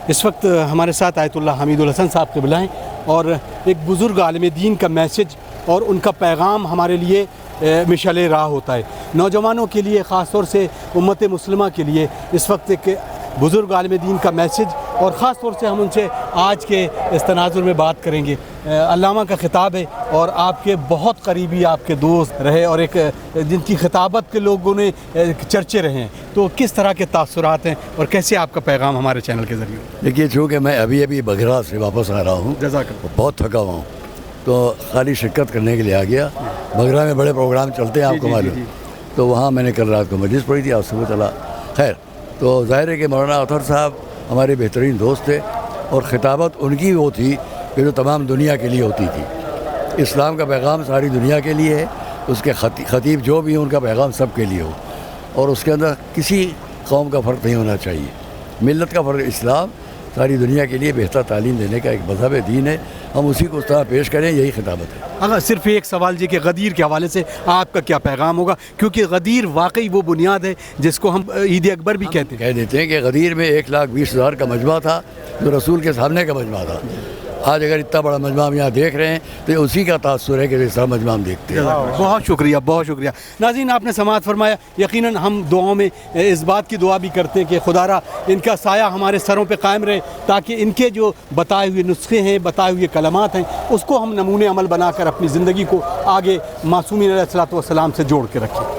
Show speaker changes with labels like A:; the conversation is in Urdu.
A: اس وقت ہمارے ساتھ آیت اللہ حمید الحسن صاحب قبلہ ہیں اور ایک بزرگ عالم دین کا میسج اور ان کا پیغام ہمارے لیے مشعل راہ ہوتا ہے. نوجوانوں کے لیے، خاص طور سے امت مسلمہ کے لیے اس وقت ایک بزرگ عالم دین کا میسج، اور خاص طور سے ہم ان سے آج کے اس تناظر میں بات کریں گے. علامہ کا خطاب ہے اور آپ کے بہت قریبی آپ کے دوست رہے اور ایک جن کی خطابت کے لوگوں نے چرچے رہے ہیں، تو کس طرح کے تاثرات ہیں اور کیسے آپ کا پیغام ہمارے چینل کے ذریعے؟
B: دیکھیے، چونکہ میں ابھی بگرا سے واپس آ رہا ہوں،
A: جزاک اللہ.
B: بہت تھکا ہوا ہوں، تو خالی شرکت کرنے کے لیے آ گیا. بگرا میں بڑے پروگرام چلتے ہیں، آپ کو معلوم. تو وہاں میں نے کل رات کو مجلس پڑھی تھی، آج صبح چلا. خیر، تو ظاہر ہے کہ مولانا اطہر صاحب ہمارے بہترین دوست تھے، اور خطابت ان کی وہ تھی کہ جو تمام دنیا کے لیے ہوتی تھی. اسلام کا پیغام ساری دنیا کے لیے ہے، اس کے خطیب جو بھی ہیں ان کا پیغام سب کے لیے ہو، اور اس کے اندر کسی قوم کا فرق نہیں ہونا چاہیے. ملت کا فرق اسلام ساری دنیا کے لیے بہتر تعلیم دینے کا ایک مذہب دین ہے. ہم اسی کو اس طرح پیش کریں، یہی خطابت ہے.
A: اگر صرف ایک سوال جی کہ غدیر کے حوالے سے آپ کا کیا پیغام ہوگا، کیونکہ غدیر واقعی وہ بنیاد ہے جس کو ہم عید اکبر بھی کہتے ہیں.
B: کہہ دیتے ہیں کہ غدیر میں 1,20,000 کا مجمع تھا، جو رسول کے سامنے کا مجمع تھا. آج اگر اتنا بڑا مجمع ہم یہاں دیکھ رہے ہیں تو یہ اسی کا تاثر ہے کہ اس طرح مجمع ہم دیکھتے ہیں.
A: بہت شکریہ، بہت شکریہ. ناظرین، آپ نے سماعت فرمایا. یقیناً ہم دعاؤں میں اس بات کی دعا بھی کرتے ہیں کہ خدا را ان کا سایہ ہمارے سروں پہ قائم رہے، تاکہ ان کے جو بتائے ہوئے نسخے ہیں، بتائے ہوئے کلمات ہیں، اس کو ہم نمونے عمل بنا کر اپنی زندگی کو آگے معصومین علیہ الصلوۃ والسلام سے جوڑ کے رکھیں.